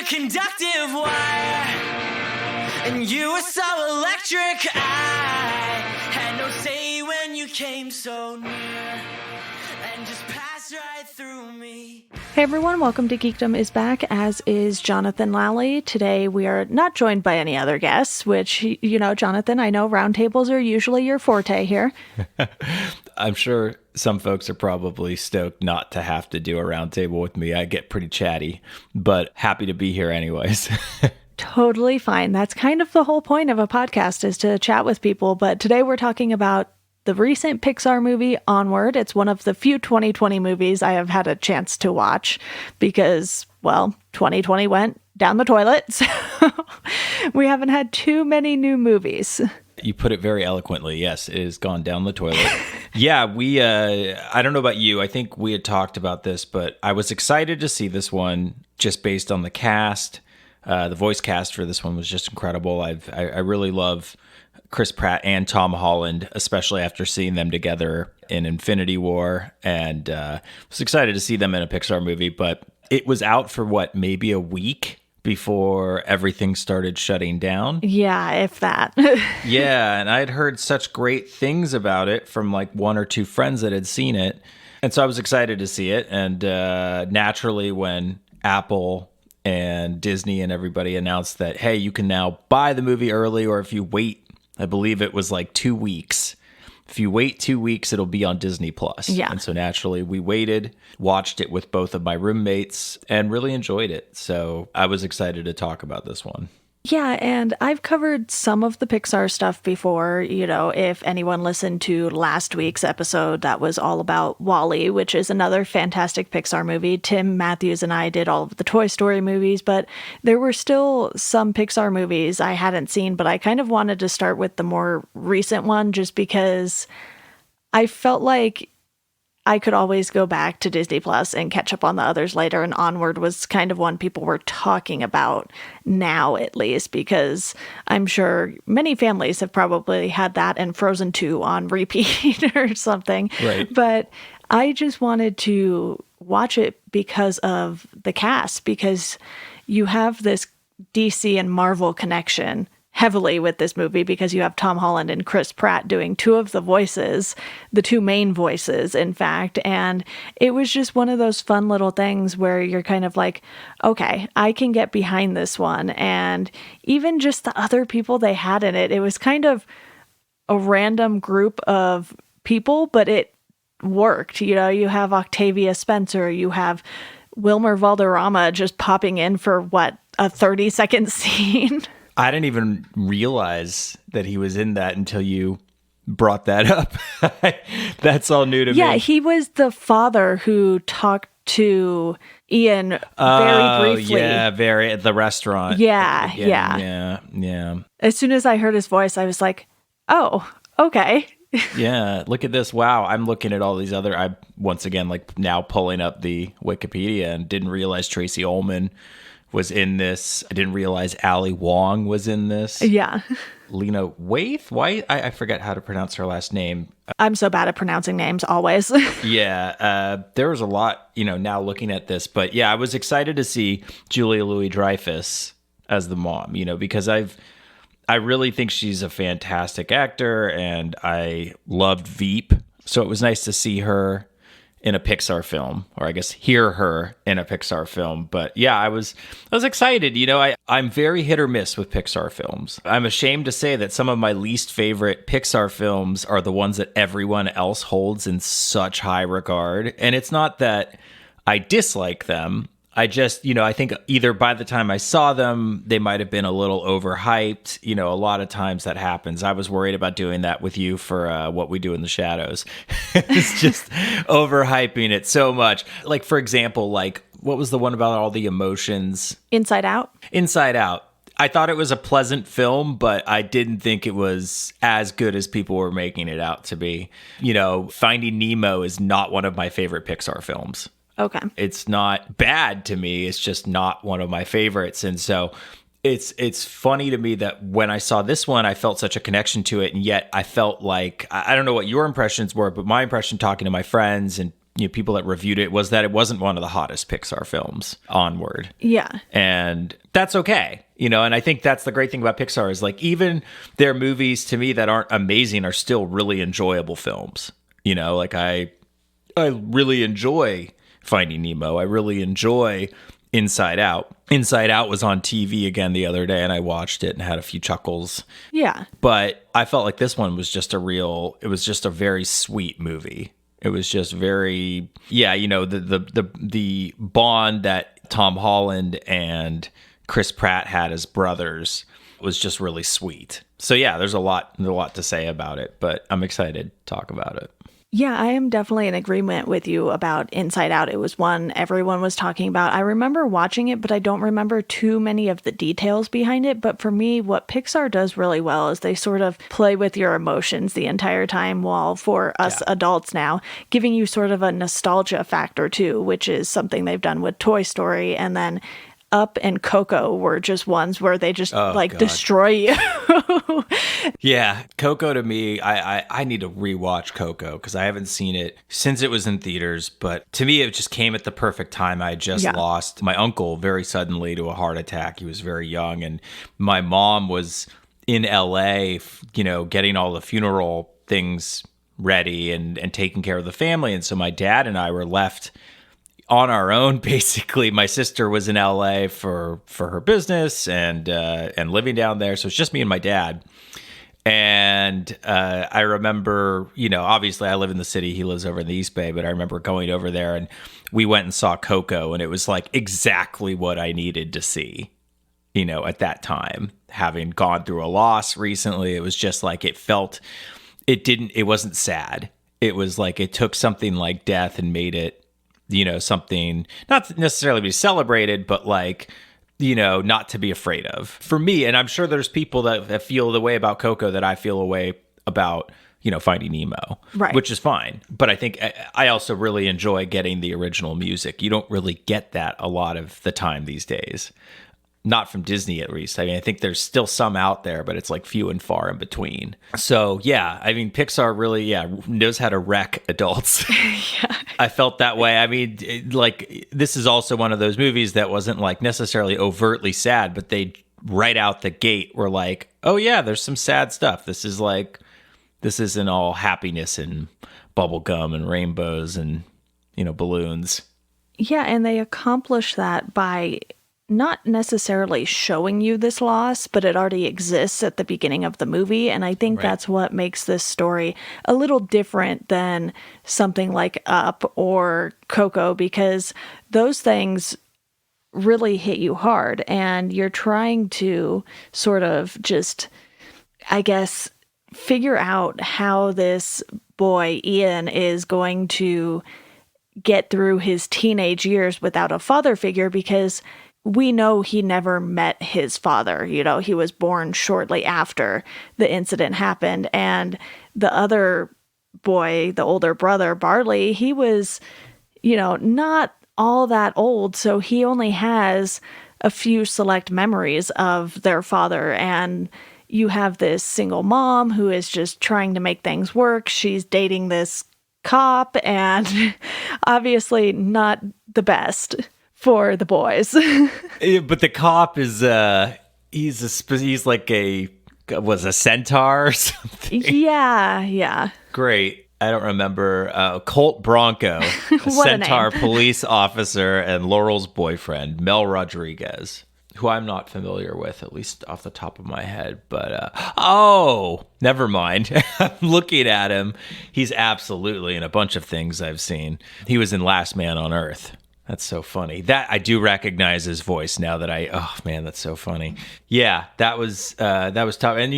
a conductive wire, and you were so electric. I had no say when you came so near, and just passed right through me. Hey everyone, welcome to Geekdom is back, as is Jonathan Lally. Today we are not joined by any other guests, which, you know, Jonathan, I know roundtables are usually your forte here. I'm sure some folks are probably stoked not to have to do a roundtable with me. I get pretty chatty, but happy to be here anyways. Totally fine. That's kind of the whole point of a podcast, is to chat with people. But today we're talking about the recent Pixar movie, Onward. It's one of the few 2020 movies I have had a chance to watch because, well, 2020 went down the toilet. So we haven't had too many new movies. You put it very eloquently. Yes, it has gone down the toilet. Yeah, I don't know about you. I think we had talked about this, but I was excited to see this one just based on the cast. The voice cast for this one was just incredible. I really love Chris Pratt and Tom Holland, especially after seeing them together in Infinity War, and was excited to see them in a Pixar movie. But it was out for maybe a week before everything started shutting down. Yeah, if that. Yeah, and I had heard such great things about it from like one or two friends that had seen it, and so I was excited to see it. And naturally, when Apple and Disney and everybody announced that, hey, you can now buy the movie early, or if you wait, I believe it was like 2 weeks. If you wait 2 weeks, it'll be on Disney Plus. Yeah. And so naturally, we waited, watched it with both of my roommates, and really enjoyed it. So I was excited to talk about this one. Yeah, and I've covered some of the Pixar stuff before. You know, if anyone listened to last week's episode, that was all about Wall-E, which is another fantastic Pixar movie. Tim Matthews and I did all of the Toy Story movies, but there were still some Pixar movies I hadn't seen, but I kind of wanted to start with the more recent one just because I felt like I could always go back to Disney Plus and catch up on the others later, and Onward was kind of one people were talking about now, at least, because I'm sure many families have probably had that and Frozen 2 on repeat or something. Right. But I just wanted to watch it because of the cast, because you have this DC and Marvel connection heavily with this movie, because you have Tom Holland and Chris Pratt doing two of the voices, the two main voices, in fact. And it was just one of those fun little things where you're kind of like, okay, I can get behind this one. And even just the other people they had in it, it was kind of a random group of people, but it worked. You know, you have Octavia Spencer, you have Wilmer Valderrama just popping in for a 30-second scene. I didn't even realize that he was in that until you brought that up. That's all new to me. Yeah, he was the father who talked to Ian very briefly. Yeah, at the restaurant. Yeah. As soon as I heard his voice, I was like, oh, okay. Yeah, look at this. Wow, I'm looking at all these other, I'm once again like now pulling up the Wikipedia and didn't realize Tracy Ullman was in this. I didn't realize Ali Wong was in this. Yeah. Lena White? I forget how to pronounce her last name. I'm so bad at pronouncing names, always. Yeah, there was a lot, now looking at this. But yeah, I was excited to see Julia Louis-Dreyfus as the mom, because I really think she's a fantastic actor, and I loved Veep. So it was nice to see her in a Pixar film, or I guess hear her in a Pixar film. But yeah, I was excited. I'm very hit or miss with Pixar films. I'm ashamed to say that some of my least favorite Pixar films are the ones that everyone else holds in such high regard. And it's not that I dislike them. I just, I think either by the time I saw them, they might have been a little overhyped. A lot of times that happens. I was worried about doing that with you for What We Do in the Shadows. It's just overhyping it so much. Like, for example, what was the one about all the emotions? Inside Out. Inside Out. I thought it was a pleasant film, but I didn't think it was as good as people were making it out to be. Finding Nemo is not one of my favorite Pixar films. Okay. It's not bad to me. It's just not one of my favorites. And so it's funny to me that when I saw this one, I felt such a connection to it. And yet I felt like, I don't know what your impressions were, but my impression talking to my friends and people that reviewed it was that it wasn't one of the hottest Pixar films, Onward. Yeah. And that's okay. And I think that's the great thing about Pixar is like even their movies to me that aren't amazing are still really enjoyable films. Like I really enjoy Finding Nemo. I really enjoy Inside Out. Inside Out was on TV again the other day and I watched it and had a few chuckles. Yeah. But I felt like this one was just it was just a very sweet movie. It was just very, the bond that Tom Holland and Chris Pratt had as brothers was just really sweet. So yeah, there's a lot to say about it, but I'm excited to talk about it. Yeah, I am definitely in agreement with you about Inside Out. It was one everyone was talking about. I remember watching it, but I don't remember too many of the details behind it. But for me, what Pixar does really well is they sort of play with your emotions the entire time, while for us adults now, giving you sort of a nostalgia factor too, which is something they've done with Toy Story. And then Up and Coco were just ones where they just destroy you. Yeah, Coco to me, I need to rewatch Coco because I haven't seen it since it was in theaters. But to me, it just came at the perfect time. I just lost my uncle very suddenly to a heart attack. He was very young, and my mom was in LA, getting all the funeral things ready and taking care of the family. And so my dad and I were left on our own, basically. My sister was in LA for her business and living down there. So it's just me and my dad. And I remember, obviously I live in the city. He lives over in the East Bay, but I remember going over there and we went and saw Coco, and it was like exactly what I needed to see, at that time. Having gone through a loss recently, it was just like it wasn't sad. It was like it took something like death and made it, something not necessarily to be celebrated, but like, not to be afraid of. For me, and I'm sure there's people that feel the way about Coco that I feel a way about, Finding Nemo, right? Which is fine. But I think I also really enjoy getting the original music. You don't really get that a lot of the time these days. Not from Disney, at least. I mean, I think there's still some out there, but it's like few and far in between. So, yeah, I mean, Pixar really, knows how to wreck adults. Yeah. I felt that way. I mean, this is also one of those movies that wasn't like necessarily overtly sad, but they right out the gate were like, oh, yeah, there's some sad stuff. This isn't all happiness and bubble gum and rainbows and, balloons. Yeah, and they accomplish that by not necessarily showing you this loss, but it already exists at the beginning of the movie. And I think that's what makes this story a little different than something like Up or Coco, because those things really hit you hard and you're trying to sort of just, I guess, figure out how this boy, Ian, is going to get through his teenage years without a father figure, because we know he never met his father. He was born shortly after the incident happened. And the other boy, the older brother, Barley, he was, not all that old. So he only has a few select memories of their father. And you have this single mom who is just trying to make things work. She's dating this cop and obviously not the best for the boys. But the cop is he's like a centaur or something. Yeah. Great. I don't remember. Colt Bronco, a centaur police officer, and Laurel's boyfriend, Mel Rodriguez, who I'm not familiar with, at least off the top of my head. But never mind. I'm looking at him. He's absolutely in a bunch of things I've seen. He was in Last Man on Earth. That's so funny. That I do recognize his voice now that oh man, that's so funny. Yeah, that was tough. And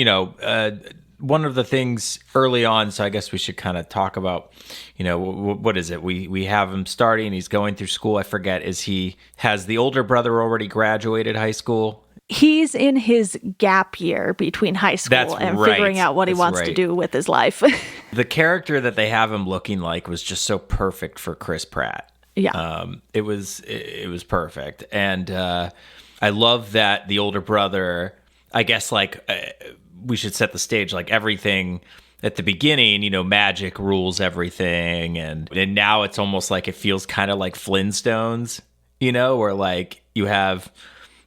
one of the things early on, so I guess we should kind of talk about, what is it? We have him starting, he's going through school. I forget, has the older brother already graduated high school? He's in his gap year between high school and figuring out what he wants to do with his life. The character that they have him looking like was just so perfect for Chris Pratt. Yeah. It was perfect. And I love that the older brother, I guess, we should set the stage, like everything at the beginning, magic rules everything. And now it's almost like it feels kind of like Flintstones, where like you have,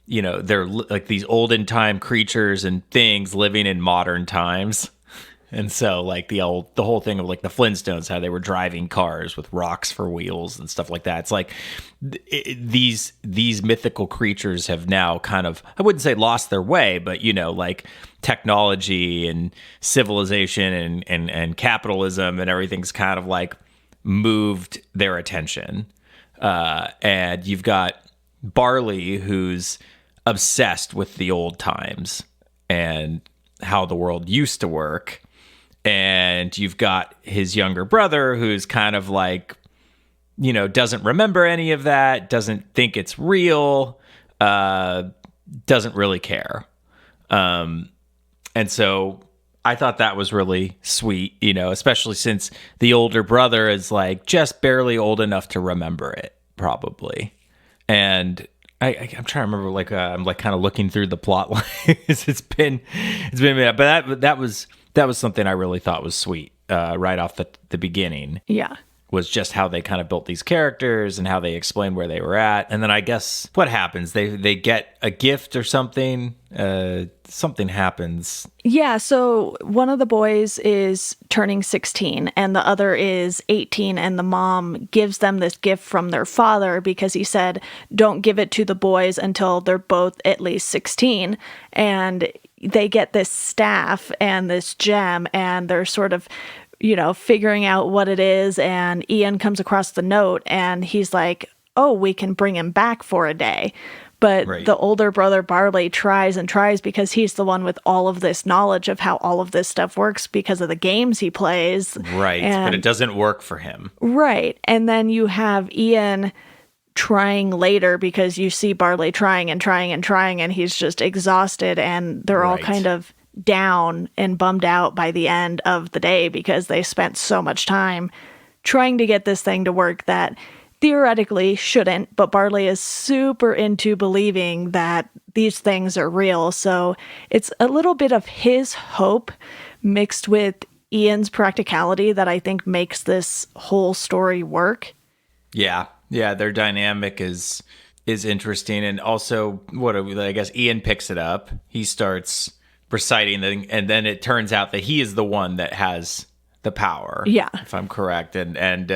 they're like these olden time creatures and things living in modern times. And so like the whole thing of like the Flintstones, how they were driving cars with rocks for wheels and stuff like that. It's like these mythical creatures have now kind of, I wouldn't say lost their way, but like technology and civilization and capitalism and everything's kind of like moved their attention. And you've got Barley, who's obsessed with the old times and how the world used to work. And you've got his younger brother who's kind of like, doesn't remember any of that, doesn't think it's real, doesn't really care. And so I thought that was really sweet, especially since the older brother is like just barely old enough to remember it, probably. And I'm trying to remember, like I'm like kind of looking through the plot line. it's been a minute, but that was something I really thought was sweet right off the beginning. Yeah. Was just how they kind of built these characters and how they explained where they were at. And then I guess what happens? They get a gift or something. Something happens. Yeah, so one of the boys is turning 16 and the other is 18, and the mom gives them this gift from their father because he said, don't give it to the boys until they're both at least 16. And they get this staff and this gem, and they're sort of figuring out what it is, and Ian comes across the note and he's like, oh, we can bring him back for a day. But right. The older brother Barley tries and tries because he's the one with all of this knowledge of how all of this stuff works because of the games he plays. Right, but it doesn't work for him. Right. And then you have Ian trying later because you see Barley trying and trying and trying, and he's just exhausted, and they're all kind of down and bummed out by the end of the day because they spent so much time trying to get this thing to work that theoretically shouldn't, but Barley is super into believing that these things are real. So it's a little bit of his hope mixed with Ian's practicality that I think makes this whole story work. Yeah, their dynamic is interesting. And also, I guess Ian picks it up. He starts reciting and then it turns out that he is the one that has the power. Yeah, if I'm correct. And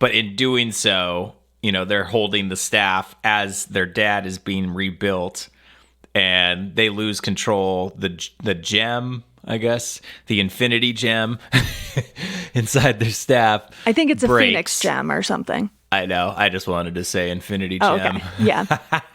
but in doing so, they're holding the staff as their dad is being rebuilt, and they lose control. The gem, I guess, the infinity gem inside their staff. I think it's breaks. A phoenix gem or something. I know. I just wanted to say infinity gem. Oh, okay. Yeah.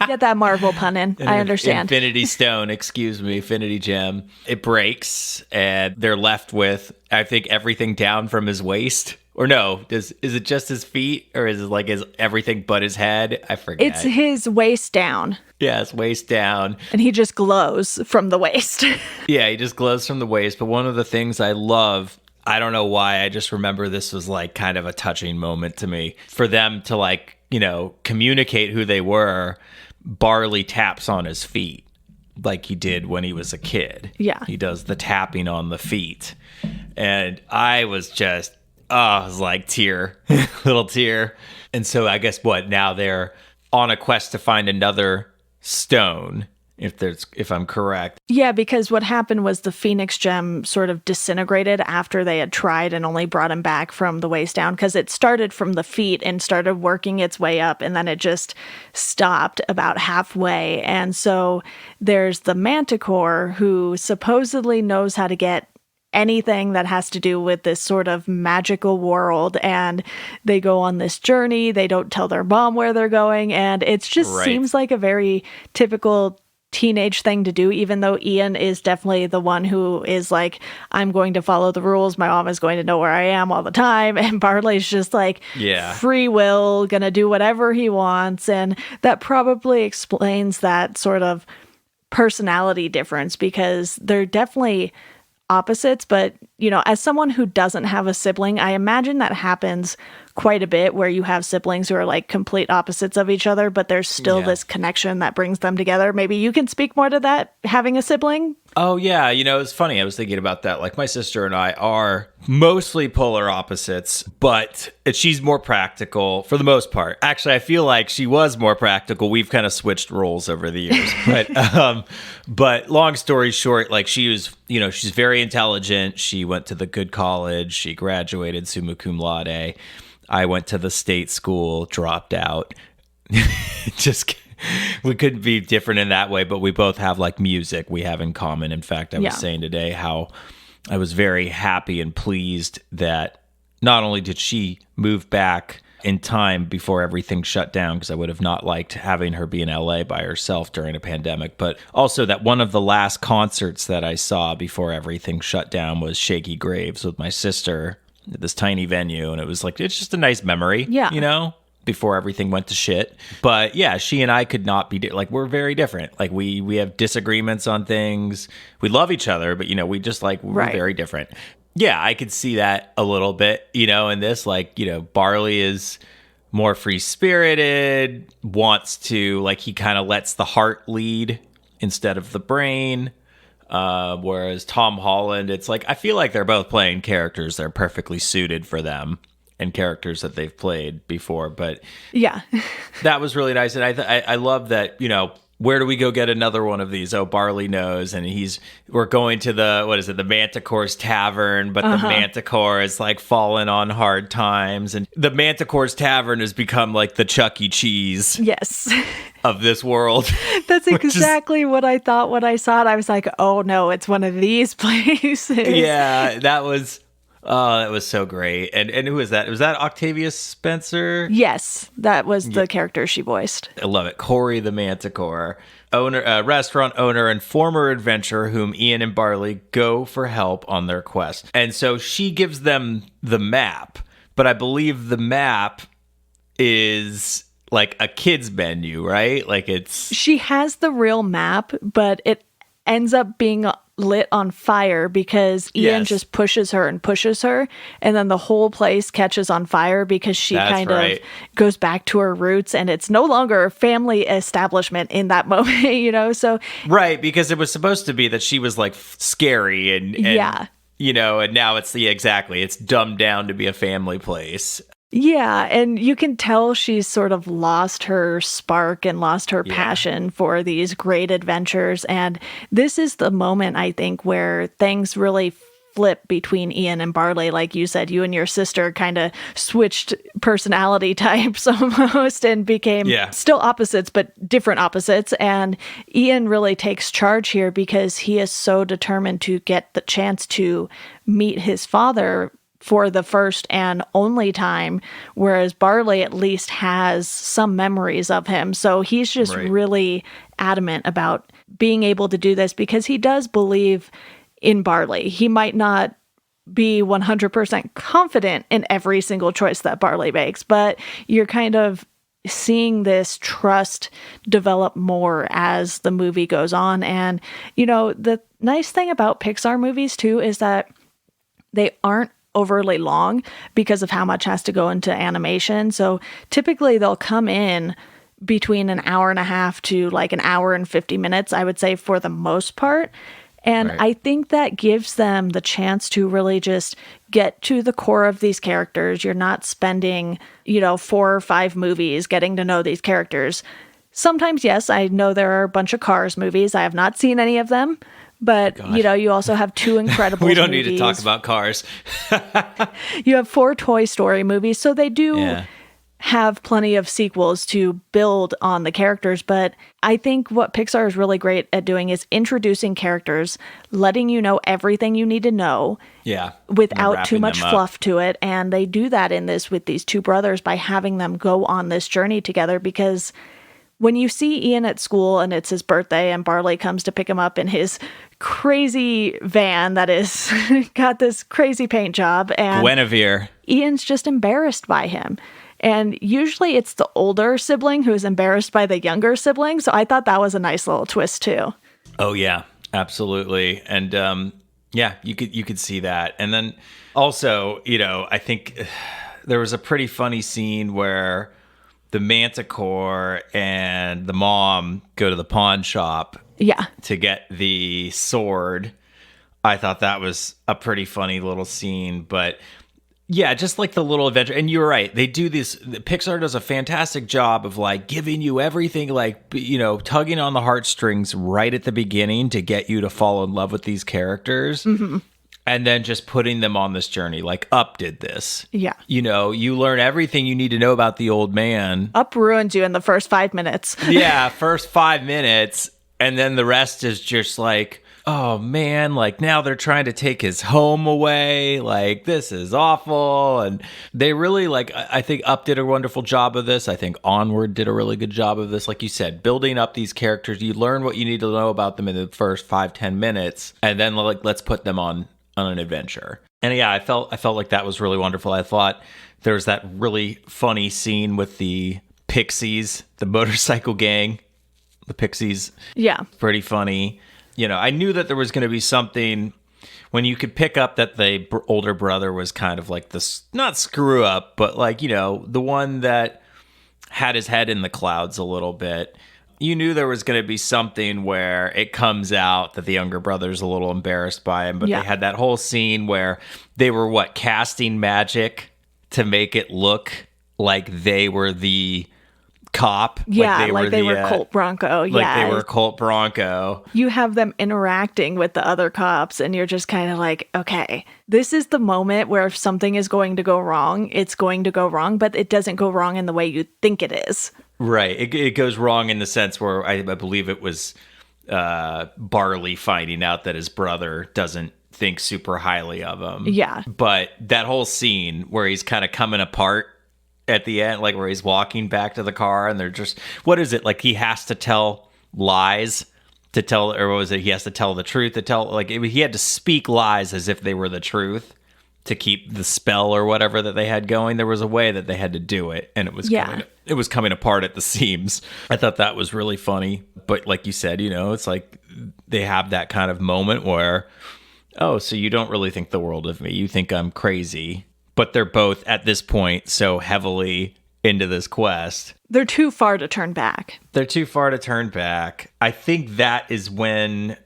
Get that Marvel pun in. I understand. Infinity stone, excuse me, infinity gem. It breaks, and they're left with, I think, everything down from his waist. Or no, is it just his feet, or is it like everything but his head? I forget. It's his waist down. Yeah, his waist down. And he just glows from the waist. Yeah, he just glows from the waist. But one of the things I love, I don't know why, I just remember this was like kind of a touching moment to me. For them to like, communicate who they were, Barley taps on his feet like he did when he was a kid. Yeah. He does the tapping on the feet. And I was just, I was like, little tear. And so I guess now they're on a quest to find another stone, if I'm correct. Yeah, because what happened was the Phoenix gem sort of disintegrated after they had tried and only brought him back from the waist down, because it started from the feet and started working its way up, and then it just stopped about halfway. And so there's the Manticore, who supposedly knows how to get anything that has to do with this sort of magical world, and they go on this journey. They don't tell their mom where they're going, and it just seems like a very typical teenage thing to do, even though Ian is definitely the one who is like, I'm going to follow the rules, my mom is going to know where I am all the time, and Barley's just like, free will, gonna do whatever he wants. And that probably explains that sort of personality difference, because they're definitely opposites. But as someone who doesn't have a sibling, I imagine that happens quite a bit, where you have siblings who are like complete opposites of each other, but there's still this connection that brings them together. Maybe you can speak more to that, having a sibling. Oh, yeah. It's funny. I was thinking about that. Like, my sister and I are mostly polar opposites, but she's more practical for the most part. Actually, I feel like she was more practical. We've kind of switched roles over the years. But long story short, like, she was, she's very intelligent. She went to the good college. She graduated summa cum laude. I went to the state school, dropped out. Just we couldn't be different in that way, but we both have like music we have in common. In fact, I was saying today how I was very happy and pleased that not only did she move back in time before everything shut down, because I would have not liked having her be in LA by herself during a pandemic, but also that one of the last concerts that I saw before everything shut down was Shaky Graves with my sister at this tiny venue. And it was like, it's just a nice memory, before everything went to shit. But yeah, she and I could not be like, we're very different. Like we have disagreements on things. We love each other, but we just like, we're very different. Yeah, I could see that a little bit, in this, like, Barley is more free spirited, wants to, like, he kind of lets the heart lead instead of the brain. Whereas Tom Holland, it's like, I feel like they're both playing characters that are perfectly suited for them and characters that they've played before. But yeah, that was really nice. And I love that, where do we go get another one of these? Oh, Barley knows. And we're going to the Manticore's Tavern, but the Manticore is like fallen on hard times. And the Manticore's Tavern has become like the Chuck E. Cheese. Yes. Of this world. That's exactly what I thought when I saw it. I was like, oh no, it's one of these places. Yeah, that was so great. And who was that? Was that Octavia Spencer? Yes, that was the character she voiced. I love it. Corey the Manticore, restaurant owner and former adventurer whom Ian and Barley go for help on their quest. And so she gives them the map, but I believe the map is like a kid's menu, right? Like she has the real map, but it ends up being lit on fire because Ian just pushes her, and then the whole place catches on fire because she of goes back to her roots, and it's no longer a family establishment in that moment, so right, because it was supposed to be that she was like scary and and now it's it's dumbed down to be a family place. Yeah, and you can tell she's sort of lost her spark and lost her passion for these great adventures. And this is the moment, I think, where things really flip between Ian and Barley. Like you said, you and your sister kind of switched personality types almost and became still opposites, but different opposites. And Ian really takes charge here because he is so determined to get the chance to meet his father for the first and only time, whereas Barley at least has some memories of him. So he's just really adamant about being able to do this because he does believe in Barley. He might not be 100% confident in every single choice that Barley makes, but you're kind of seeing this trust develop more as the movie goes on. And, the nice thing about Pixar movies too is that they aren't overly long because of how much has to go into animation. So typically they'll come in between an hour and a half to like an hour and 50 minutes, I would say, for the most part. And I think that gives them the chance to really just get to the core of these characters. You're not spending, 4 or 5 movies getting to know these characters. Sometimes, yes, I know there are a bunch of Cars movies. I have not seen any of them. But, you also have 2 Incredibles We don't movies. need to talk about Cars. You have 4 Toy Story movies. So they do have plenty of sequels to build on the characters. But I think what Pixar is really great at doing is introducing characters, letting you know everything you need to know without too much fluff to it. And they do that in this with these 2 brothers by having them go on this journey together because when you see Ian at school and it's his birthday and Barley comes to pick him up in his crazy van that is got this crazy paint job and Guinevere. Ian's just embarrassed by him. And usually it's the older sibling who is embarrassed by the younger sibling. So I thought that was a nice little twist too. Oh yeah, absolutely. And you could see that. And then also, I think there was a pretty funny scene where the Manticore and the mom go to the pawn shop Yeah. to get the sword. I thought that was a pretty funny little scene, but yeah, just like the little adventure. And you're right. They do this. Pixar does a fantastic job of like giving you everything, like, you know, tugging on the heartstrings right at the beginning to get you to fall in love with these characters. And then just putting them on this journey. Like Up did this. Yeah. You know, you learn everything you need to know about the old man. Up ruins you in the first 5 minutes. Yeah, first 5 minutes. And then the rest is just like, oh man, like now they're trying to take his home away. Like, this is awful. And they really, like, I think Up did a wonderful job of this. I think Onward did a really good job of this. Like you said, building up these characters. You learn what you need to know about them in the first 5-10 minutes. And then, like, let's put them on an adventure. And yeah, I felt like that was really wonderful. I thought there was that really funny scene with the Pixies, the motorcycle gang. The Pixies. Yeah. Pretty funny. You know, I knew that there was going to be something when you could pick up that the older brother was kind of like this, not screw up, but like, you know, the one that had his head in the clouds a little bit. You knew there was going to be something where it comes out that the younger brother's a little embarrassed by him, but Yeah. they had that whole scene where they were casting magic to make it look like they were the cop. Yeah, like they were Colt Bronco. Like Yeah. they were Colt Bronco. You have them interacting with the other cops, and you're just kind of like, okay, this is the moment where if something is going to go wrong, it's going to go wrong, but it doesn't go wrong in the way you think it is. Right. It goes wrong in the sense where I believe it was Barley finding out that his brother doesn't think super highly of him. Yeah. But that whole scene where he's kind of coming apart at the end, like where he's walking back to the car and they're just, what is it? Like he has to tell lies to tell, or what was it? He has to tell the truth to tell, like he had to speak lies as if they were the truth to keep the spell or whatever that they had going. There was a way that they had to do it, and it was coming apart at the seams. I thought that was really funny. But like you said, you know, it's like they have that kind of moment where, oh, so you don't really think the world of me. You think I'm crazy. But they're both at this point so heavily into this quest. They're too far to turn back. They're too far to turn back. I think that is when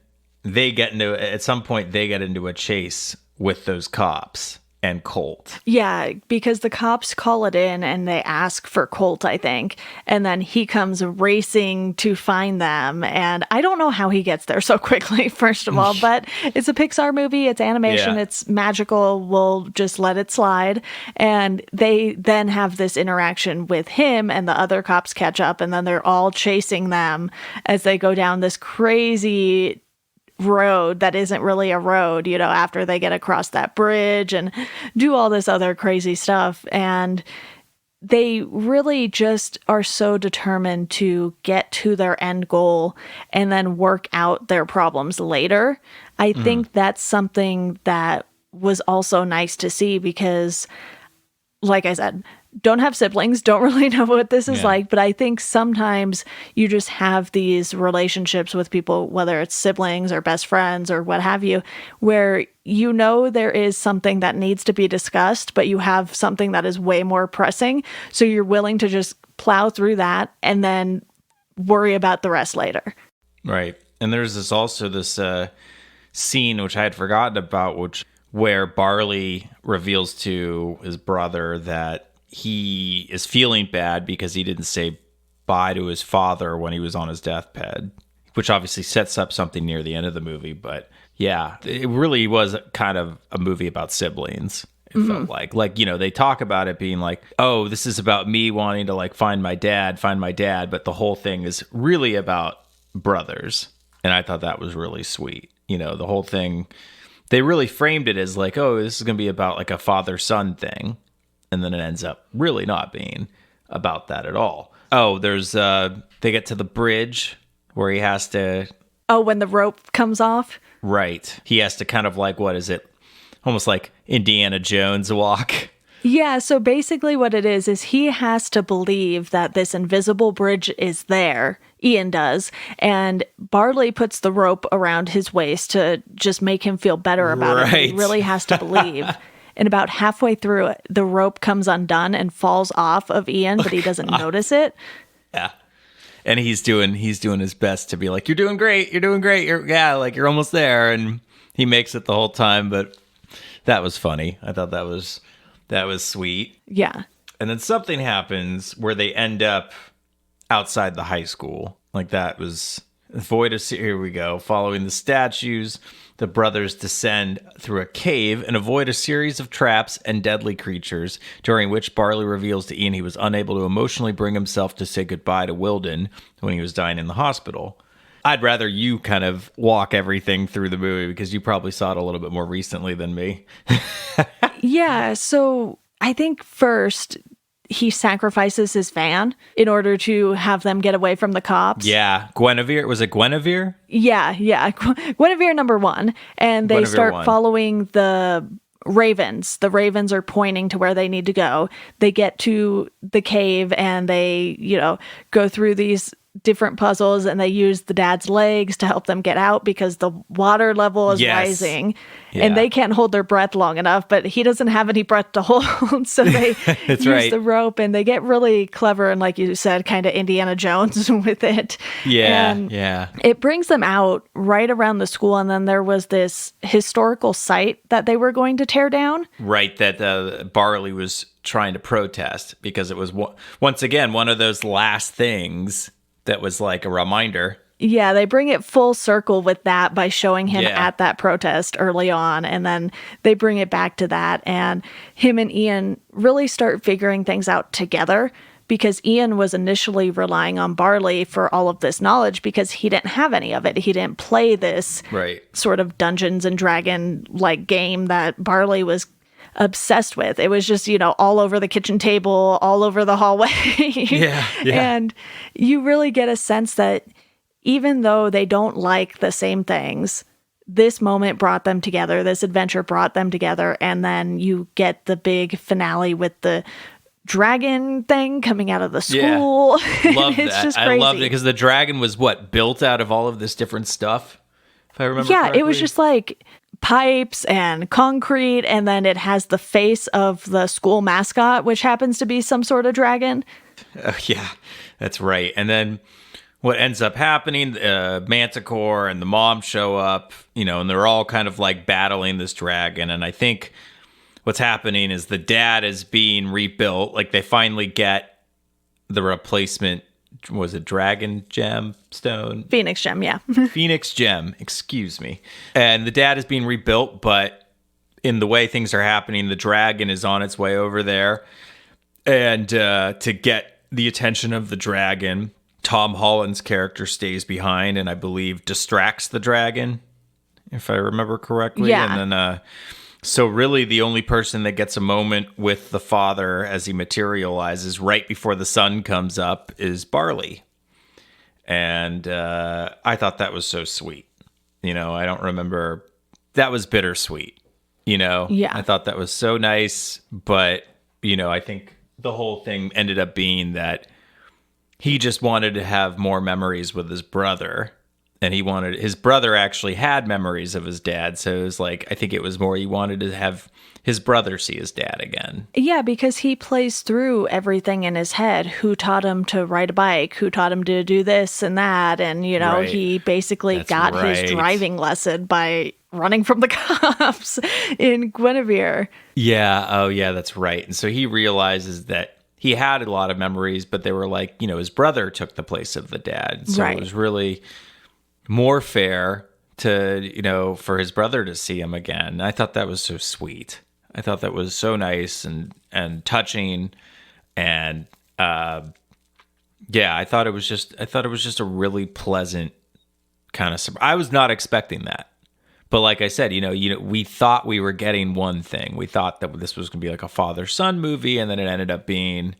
they get into, at some point, they get into a chase with those cops and Colt. Yeah, because the cops call it in and they ask for Colt, I think. And then he comes racing to find them. And I don't know how he gets there so quickly, first of all, but it's a Pixar movie. It's animation. Yeah. It's magical. We'll just let it slide. And they then have this interaction with him and the other cops catch up. And then they're all chasing them as they go down this crazy road that isn't really a road, you know, after they get across that bridge and do all this other crazy stuff. And they really just are so determined to get to their end goal and then work out their problems later. I think that's something that was also nice to see because, like I said, don't have siblings, don't really know what this is like, but I think sometimes you just have these relationships with people, whether it's siblings or best friends or what have you, where you know there is something that needs to be discussed, but you have something that is way more pressing. So you're willing to just plow through that and then worry about the rest later. Right. And there's this scene, which I had forgotten about, where Barley reveals to his brother that he is feeling bad because he didn't say bye to his father when he was on his deathbed, which obviously sets up something near the end of the movie. But yeah, it really was kind of a movie about siblings. It felt like, you know, they talk about it being like, oh, this is about me wanting to like find my dad. But the whole thing is really about brothers. And I thought that was really sweet. You know, the whole thing, they really framed it as like, oh, this is going to be about like a father-son thing. And then it ends up really not being about that at all. Oh, there's, they get to the bridge where he has to... Oh, when the rope comes off? Right. He has to kind of like, what is it? Almost like Indiana Jones walk. Yeah, so basically what it is he has to believe that this invisible bridge is there. Ian does. And Barley puts the rope around his waist to just make him feel better about it. He really has to believe. And about halfway through it, the rope comes undone and falls off of Ian, but he doesn't notice it. Yeah. And he's doing his best to be like, you're doing great, you're almost there, and he makes it the whole time. But that was funny. I thought that was sweet. Yeah. And then something happens where they end up outside the high school. Like that was here we go. Following the statues, the brothers descend through a cave and avoid a series of traps and deadly creatures, during which Barley reveals to Ian he was unable to emotionally bring himself to say goodbye to Wilden when he was dying in the hospital. I'd rather you kind of walk everything through the movie because you probably saw it a little bit more recently than me. Yeah, so I think first he sacrifices his van in order to have them get away from the cops. Yeah, Guinevere. Was it Guinevere? Yeah. Guinevere number 1. And they Guinevere start 1. following the ravens. The ravens are pointing to where they need to go. They get to the cave and they, go through these different puzzles, and they use the dad's legs to help them get out because the water level is rising. Yeah. And they can't hold their breath long enough, but he doesn't have any breath to hold. So they use the rope, and they get really clever and, like you said, kind of Indiana Jones with it. Yeah. It brings them out right around the school, and then there was this historical site that they were going to tear down. Right, that Barley was trying to protest because it was, once again, one of those last things that was like a reminder. Yeah, they bring it full circle with that by showing him at that protest early on, and then they bring it back to that, and him and Ian really start figuring things out together because Ian was initially relying on Barley for all of this knowledge because he didn't have any of it. He didn't play this sort of Dungeons and Dragon-like game that Barley was obsessed with. It was just, all over the kitchen table, all over the hallway. Yeah. And you really get a sense that even though they don't like the same things, this moment brought them together. This adventure brought them together. And then you get the big finale with the dragon thing coming out of the school. Yeah. Love It's that. just crazy. I loved it because the dragon was built out of all of this different stuff, if I remember correctly. It was just like pipes and concrete, and then it has the face of the school mascot, which happens to be some sort of dragon. Yeah, that's right. And then what ends up happening, Manticore and the mom show up, and they're all kind of like battling this dragon. And I think what's happening is the dad is being rebuilt. Like they finally get the replacement. Was it Dragon Gemstone? Phoenix Gem, yeah. Phoenix Gem, excuse me. And the dad is being rebuilt, but in the way things are happening, the dragon is on its way over there. And to get the attention of the dragon, Tom Holland's character stays behind and I believe distracts the dragon, if I remember correctly. Yeah. And then, so really the only person that gets a moment with the father as he materializes right before the sun comes up is Barley. And I thought that was so sweet. I don't remember. That was bittersweet, Yeah. I thought that was so nice. But, I think the whole thing ended up being that he just wanted to have more memories with his brother. And his brother actually had memories of his dad. So it was like, I think it was more he wanted to have his brother see his dad again. Yeah, because he plays through everything in his head. Who taught him to ride a bike? Who taught him to do this and that? And, he basically got his driving lesson by running from the cops in Guinevere. Yeah. Oh, yeah, that's right. And so he realizes that he had a lot of memories, but they were like, his brother took the place of the dad. So it was really more fair to, for his brother to see him again. I thought that was so sweet. I thought that was so nice and touching. And, I thought it was just a really pleasant kind of, I was not expecting that. But like I said, we thought we were getting one thing. We thought that this was going to be like a father-son movie, and then it ended up being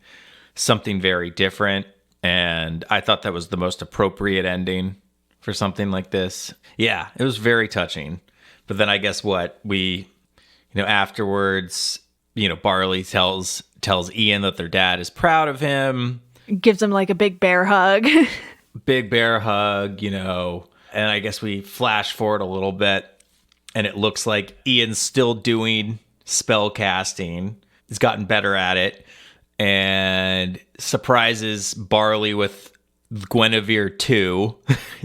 something very different. And I thought that was the most appropriate ending for something like this. Yeah, it was very touching. But then I guess afterwards, Barley tells Ian that their dad is proud of him. Gives him like a big bear hug. Big bear hug, and I guess we flash forward a little bit, and it looks like Ian's still doing spell casting. He's gotten better at it, and surprises Barley with Guinevere 2,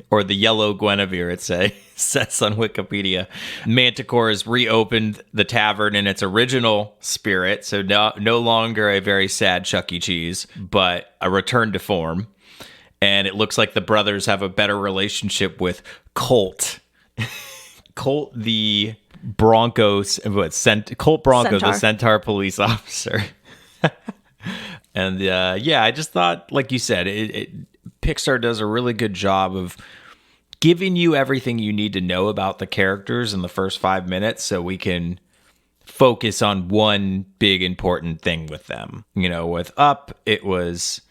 or the Yellow Guinevere, it says on Wikipedia. Manticore has reopened the tavern in its original spirit, so no longer a very sad Chuck E. Cheese, but a return to form. And it looks like the brothers have a better relationship with Colt. Colt the Broncos, Colt Bronco, Centaur. the Centaur police officer. And I just thought, like you said, Pixar does a really good job of giving you everything you need to know about the characters in the first 5 minutes so we can focus on one big important thing with them. You know, with Up, it was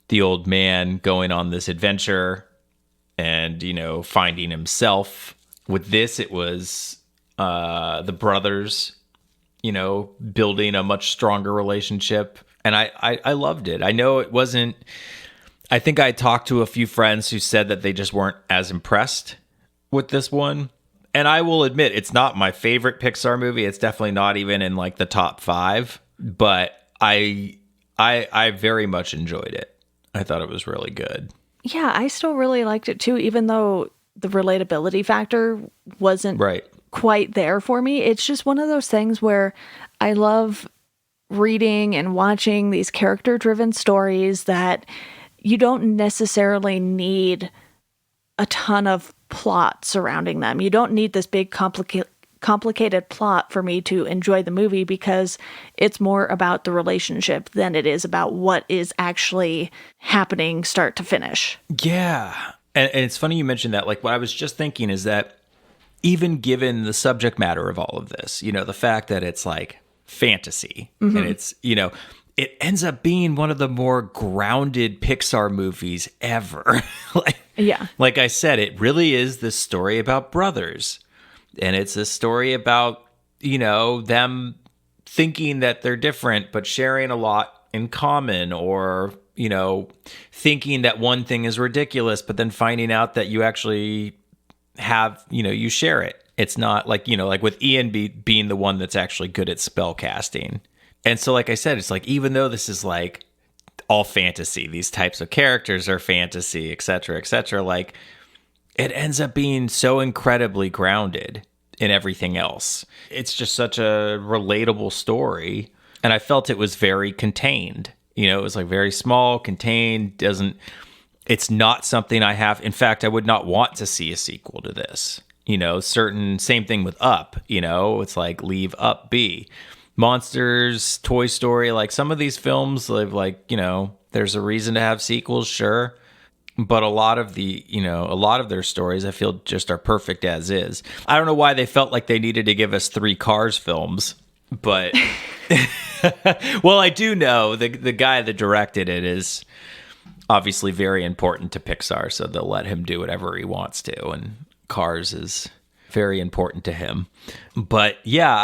the old man going on this adventure and, you know, finding himself. With this, it was the brothers, you know, building a much stronger relationship. And I loved it. I know it wasn't... I think I talked to a few friends who said that they just weren't as impressed with this one. And I will admit, it's not my favorite Pixar movie. It's definitely not even in like the top 5. But I very much enjoyed it. I thought it was really good. Yeah, I still really liked it too, even though the relatability factor wasn't quite there for me. It's just one of those things where I love reading and watching these character-driven stories that you don't necessarily need a ton of plot surrounding them. You don't need this big complicated plot for me to enjoy the movie, because it's more about the relationship than it is about what is actually happening start to finish. Yeah. And it's funny you mentioned that. Like, what I was just thinking is that even given the subject matter of all of this, you know, the fact that it's like fantasy and it's, you know, it ends up being one of the more grounded Pixar movies ever. Like I said, it really is this story about brothers. And it's a story about, you know, them thinking that they're different, but sharing a lot in common, or, you know, thinking that one thing is ridiculous, but then finding out that you actually have, you know, you share it. It's not like, you know, like with Ian being the one that's actually good at spell casting. And so, like I said, it's like, even though this is like all fantasy, these types of characters are fantasy, et cetera, like it ends up being so incredibly grounded in everything else. It's just such a relatable story. And I felt it was very contained. You know, it was like very small, contained, it's not something I have. In fact, I would not want to see a sequel to this. You know, same thing with Up, you know, it's like leave Up be. Monsters, Toy Story, like some of these films, like, you know, there's a reason to have sequels, sure. But a lot of their stories, I feel, just are perfect as is. I don't know why they felt like they needed to give us 3 Cars films, but well, I do know the guy that directed it is obviously very important to Pixar, so they'll let him do whatever he wants to, and Cars is very important to him. But yeah,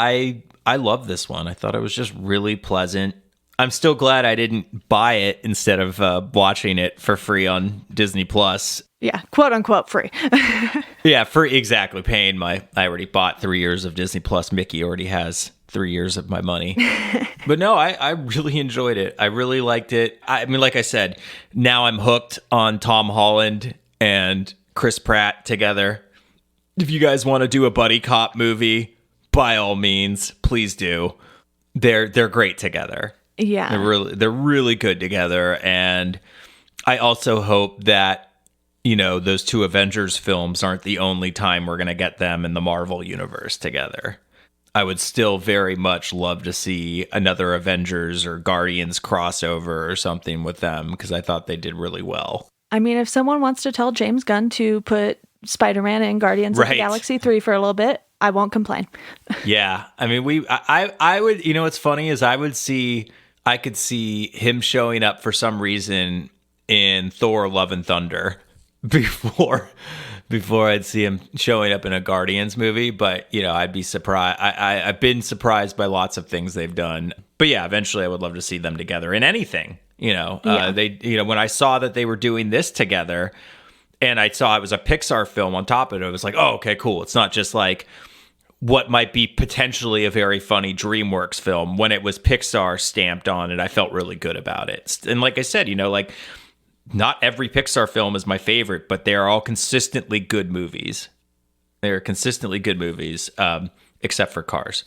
I love this one. I thought it was just really pleasant. I'm still glad I didn't buy it instead of watching it for free on Disney Plus. Yeah, quote unquote free. Yeah, free, exactly. I already bought 3 years of Disney Plus. Mickey already has 3 years of my money. But no, I really enjoyed it. I really liked it. I mean, like I said, now I'm hooked on Tom Holland and Chris Pratt together. If you guys want to do a buddy cop movie, by all means, please do. They're great together. Yeah. They're really good together. And I also hope that, you know, those 2 Avengers films aren't the only time we're going to get them in the Marvel universe together. I would still very much love to see another Avengers or Guardians crossover or something with them, because I thought they did really well. I mean, if someone wants to tell James Gunn to put Spider-Man in Guardians of the Galaxy 3 for a little bit, I won't complain. Yeah. I mean, I would, you know, what's funny is I could see him showing up for some reason in Thor Love and Thunder before I'd see him showing up in a Guardians movie. But, you know, I'd be surprised. I've been surprised by lots of things they've done. But yeah, eventually I would love to see them together in anything, you know. Yeah. When I saw that they were doing this together and I saw it was a Pixar film on top of it, it was like, oh, okay, cool. It's not just like what might be potentially a very funny DreamWorks film. When it was Pixar stamped on it, I felt really good about it. And like I said, you know, like not every Pixar film is my favorite, but they are all consistently good movies. They are consistently good movies, except for Cars.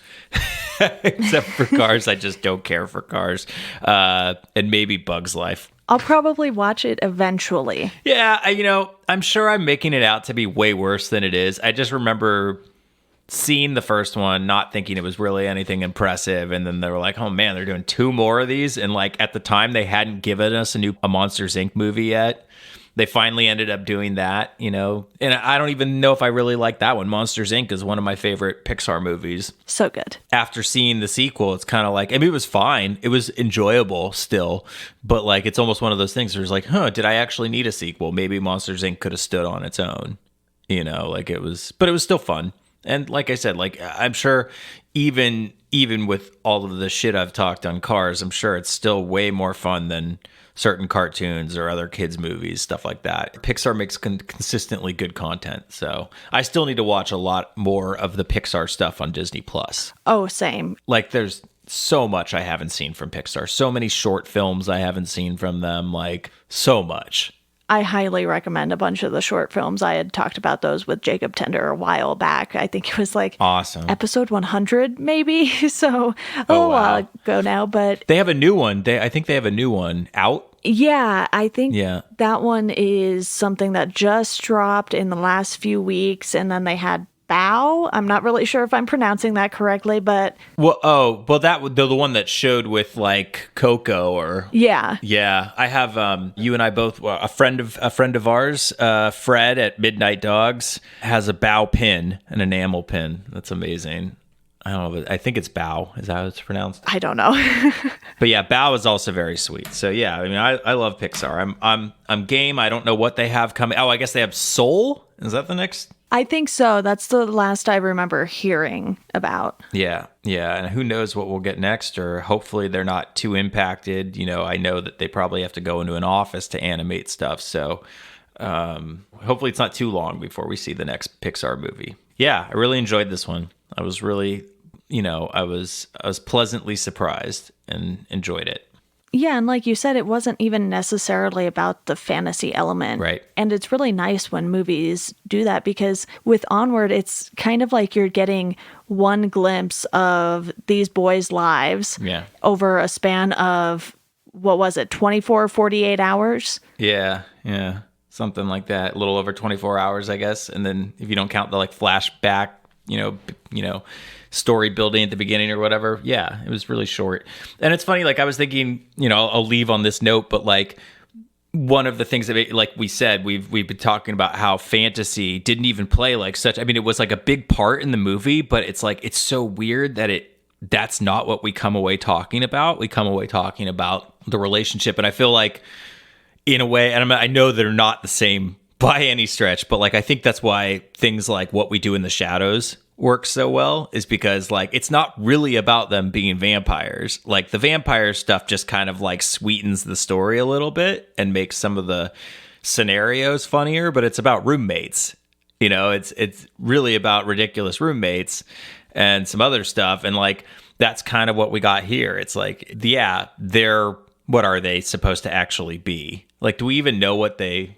Except for Cars, I just don't care for Cars. And maybe Bug's Life. I'll probably watch it eventually. Yeah, I'm sure I'm making it out to be way worse than it is. I just remember seeing the first one, not thinking it was really anything impressive, and then they were like, oh man, they're doing 2 more of these, and like at the time they hadn't given us a Monsters Inc. movie yet. They finally ended up doing that, and I don't even know if I really like that one. Monsters Inc. is one of my favorite Pixar movies. So good. After seeing the sequel, it's kind of like, I mean, it was fine. It was enjoyable still, but like, it's almost one of those things where it's like, did I actually need a sequel? Maybe Monsters Inc. could have stood on its own, but it was still fun. And like I said, like, I'm sure even with all of the shit I've talked on Cars, I'm sure it's still way more fun than certain cartoons or other kids' movies, stuff like that. Pixar makes consistently good content. So I still need to watch a lot more of the Pixar stuff on Disney Plus. Oh, same. Like, there's so much I haven't seen from Pixar. So many short films I haven't seen from them. Like, so much. I highly recommend a bunch of the short films. I had talked about those with Jacob Tender a while back. I think it was like awesome. Episode 100, maybe. So a little while ago now, but they have a new one. I think they have a new one out. Yeah, I think that one is something that just dropped in the last few weeks, and then they had Bow. I'm not really sure if I'm pronouncing that correctly, but that the one that showed with like Coco or yeah. I have you and I both. A friend of ours, Fred at Midnight Dogs, has a Bow pin, an enamel pin. That's amazing. I don't know. I think it's Bow. Is that how it's pronounced? I don't know. But yeah, Bow is also very sweet. So yeah, I mean, I love Pixar. I'm game. I don't know what they have coming. Oh, I guess they have Soul. Is that the next? I think so. That's the last I remember hearing about. Yeah. And who knows what we'll get next, or hopefully they're not too impacted. I know that they probably have to go into an office to animate stuff. So hopefully it's not too long before we see the next Pixar movie. Yeah, I really enjoyed this one. I was really, I was pleasantly surprised and enjoyed it. Yeah, and like you said, it wasn't even necessarily about the fantasy element. Right. And it's really nice when movies do that, because with Onward, it's kind of like you're getting one glimpse of these boys' lives over a span of, 24, 48 hours? Yeah. Something like that. A little over 24 hours, I guess. And then if you don't count the like flashback, story building at the beginning or whatever. Yeah, it was really short. And it's funny, like I was thinking, I'll leave on this note, but like one of the things that, like we said, we've been talking about how fantasy didn't even play like such. I mean, it was like a big part in the movie, but it's like, it's so weird that that's not what we come away talking about. We come away talking about the relationship. And I feel like in a way, and I know they're not the same by any stretch, but like, I think that's why things like What We Do in the Shadows works so well, is because like it's not really about them being vampires. Like the vampire stuff just kind of like sweetens the story a little bit and makes some of the scenarios funnier, but it's about roommates. It's really about ridiculous roommates and some other stuff, and like that's kind of what we got here. It's like, yeah, what are they supposed to actually be? Like, do we even know what they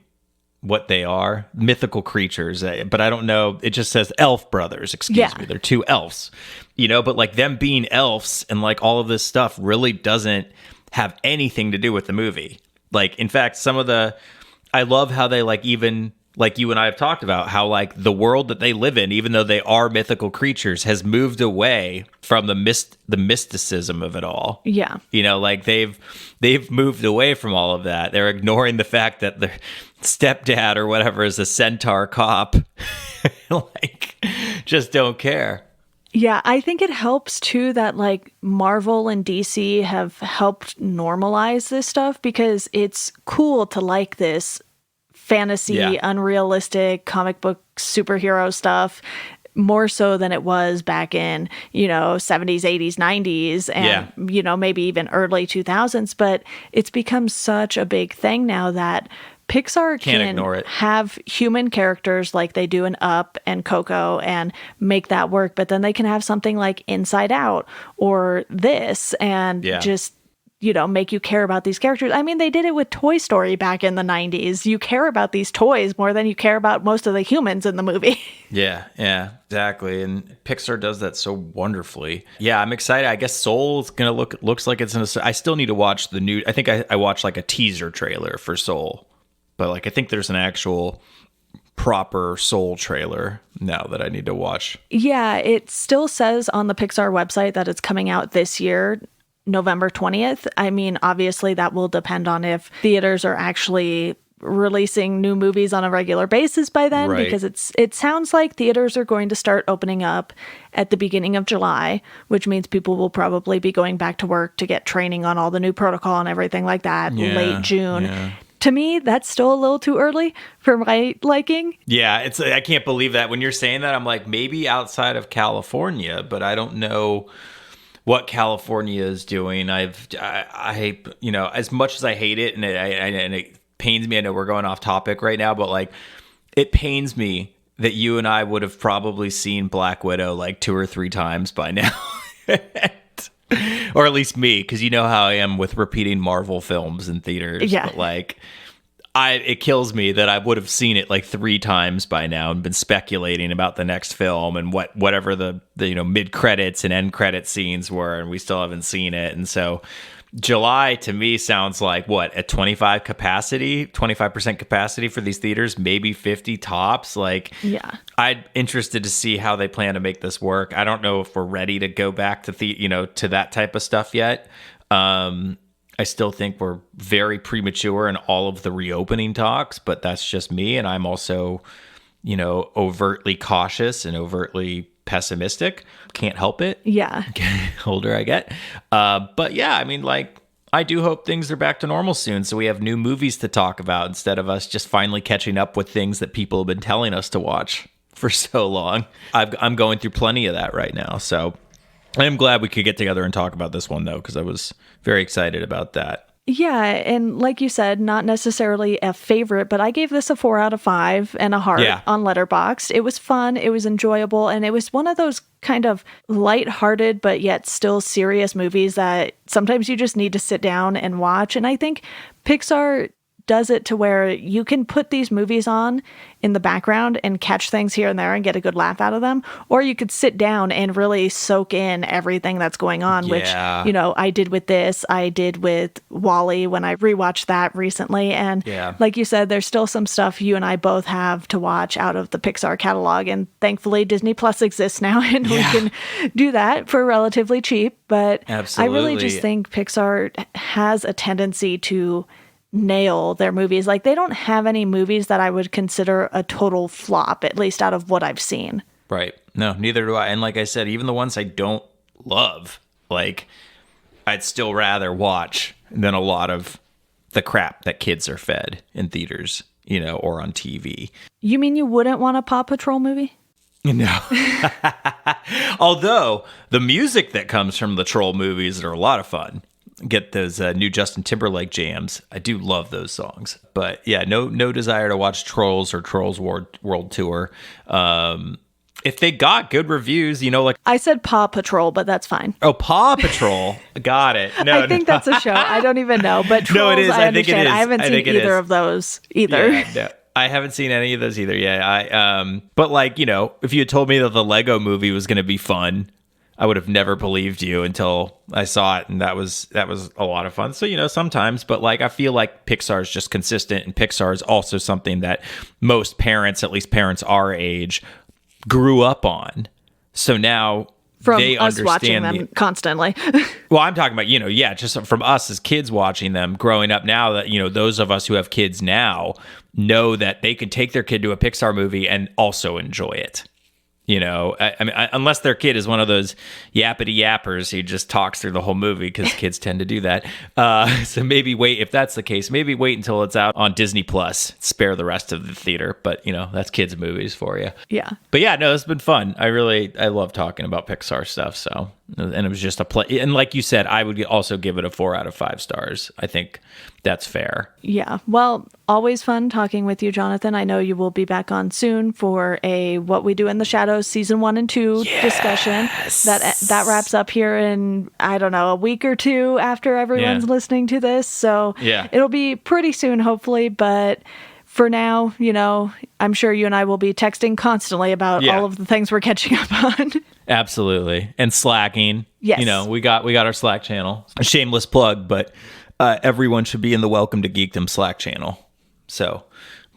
are? Mythical creatures, but I don't know. It just says elf brothers, excuse me. They're 2 elves, but like them being elves and like all of this stuff really doesn't have anything to do with the movie. Like, in fact, I love how they like, even like you and I have talked about, how like the world that they live in, even though they are mythical creatures, has moved away from the mysticism of it all. Yeah. Like they've moved away from all of that. They're ignoring the fact that their stepdad or whatever is a centaur cop. Like, just don't care. Yeah, I think it helps too that like Marvel and DC have helped normalize this stuff, because it's cool to like this fantasy, unrealistic comic book superhero stuff more so than it was back in, 70s, 80s, 90s, and, maybe even early 2000s. But it's become such a big thing now that Pixar can have human characters like they do in Up and Coco and make that work. But then they can have something like Inside Out or this and just, make you care about these characters. I mean, they did it with Toy Story back in the 90s. You care about these toys more than you care about most of the humans in the movie. Yeah, exactly. And Pixar does that so wonderfully. Yeah, I'm excited. I guess Soul's gonna looks like it's I still need to watch the new. I think I watched like a teaser trailer for Soul, but like I think there's an actual proper Soul trailer now that I need to watch. Yeah, it still says on the Pixar website that it's coming out this year, November 20th. I mean, obviously that will depend on if theaters are actually releasing new movies on a regular basis by then, Right. because it sounds like theaters are going to start opening up at the beginning of July, which means people will probably be going back to work to get training on all the new protocol and everything like that late June. Yeah. To me, that's still a little too early for my liking. Yeah, I can't believe that. When you're saying that, I'm like, maybe outside of California, but I don't know what California is doing. I as much as I hate it, and it pains me. I know we're going off topic right now, but like, it pains me that you and I would have probably seen Black Widow like 2 or 3 times by now. Or at least me, because you know how I am with repeating Marvel films in theaters. Yeah. But like, it kills me that I would have seen it like 3 times by now and been speculating about the next film and whatever the mid credits and end credit scenes were, and we still haven't seen it. And so July to me sounds like at 25% capacity for these theaters, maybe 50 tops. Like, Yeah. I'm interested to see how they plan to make this work. I don't know if we're ready to go back to to that type of stuff yet. I still think we're very premature in all of the reopening talks, but that's just me. And I'm also, overtly cautious and overtly pessimistic. Can't help it. Yeah. Older I get. But yeah, I mean, like, I do hope things are back to normal soon, so we have new movies to talk about instead of us just finally catching up with things that people have been telling us to watch for so long. I'm going through plenty of that right now, so I am glad we could get together and talk about this one, though, because I was very excited about that. Yeah, and like you said, not necessarily a favorite, but I gave this a 4 out of 5 and a heart on Letterboxd. It was fun, it was enjoyable, and it was one of those kind of lighthearted but yet still serious movies that sometimes you just need to sit down and watch. And I think Pixar does it to where you can put these movies on in the background and catch things here and there and get a good laugh out of them, or you could sit down and really soak in everything that's going on, which I did with this. I did with Wall-E when I rewatched that recently, and like you said, there's still some stuff you and I both have to watch out of the Pixar catalog, and thankfully Disney Plus exists now and we can do that for relatively cheap. But Absolutely. I really just think Pixar has a tendency to nail their movies. Like, they don't have any movies that I would consider a total flop, at least out of what I've seen. Right. No, neither do I. And like I said, even the ones I don't love, like, I'd still rather watch than a lot of the crap that kids are fed in theaters, or on TV. You mean you wouldn't want a Paw Patrol movie? No. Although the music that comes from the Troll movies are a lot of fun. Get those new Justin Timberlake jams. I do love those songs. But yeah, no desire to watch Trolls or Trolls World Tour. If they got good reviews, like... I said Paw Patrol, but that's fine. Oh, Paw Patrol. Got it. No, I think that's a show. I don't even know. But Trolls, No, it is. I think it understand. is. I haven't seen either of those either. Yeah, no. I haven't seen any of those either. Yeah, but like, if you had told me that the Lego movie was going to be fun, I would have never believed you until I saw it, and that was a lot of fun. So, sometimes, but like, I feel like Pixar is just consistent, and Pixar is also something that most parents, at least parents our age, grew up on. So now from they us watching understand them constantly. Well, I'm talking about, just from us as kids watching them growing up now, that, those of us who have kids now know that they can take their kid to a Pixar movie and also enjoy it. I mean, unless their kid is one of those yappity yappers who just talks through the whole movie, because kids tend to do that. So maybe if that's the case, maybe wait until it's out on Disney Plus, spare the rest of the theater. But, that's kids' movies for you. Yeah. But yeah, no, it's been fun. I love talking about Pixar stuff. So And it was just a play. And like you said, I would also give it a 4 out of 5 stars. I think that's fair. Yeah. Well, always fun talking with you, Jonathan. I know you will be back on soon for a What We Do in the Shadows season 1 and 2 discussion. That wraps up here in, I don't know, a week or two after everyone's listening to this. So it'll be pretty soon, hopefully. But for now, I'm sure you and I will be texting constantly about all of the things we're catching up on. Absolutely. And slacking. Yes. We got our Slack channel. A shameless plug, but everyone should be in the Welcome to Geekdom Slack channel. So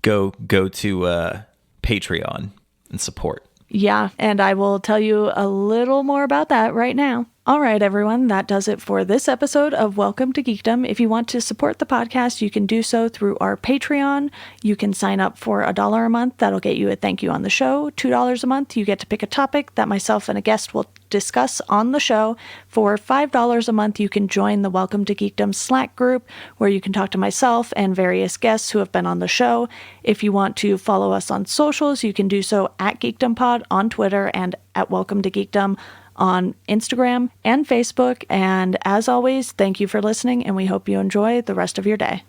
go to Patreon and support. Yeah, and I will tell you a little more about that right now. All right, everyone, that does it for this episode of Welcome to Geekdom. If you want to support the podcast, you can do so through our Patreon. You can sign up for $1 a month. That'll get you a thank you on the show. $2 a month, you get to pick a topic that myself and a guest will discuss on the show. For $5 a month, you can join the Welcome to Geekdom Slack group, where you can talk to myself and various guests who have been on the show. If you want to follow us on socials, you can do so at GeekdomPod on Twitter and at Welcome to Geekdom on Instagram and Facebook. And as always, thank you for listening, and we hope you enjoy the rest of your day.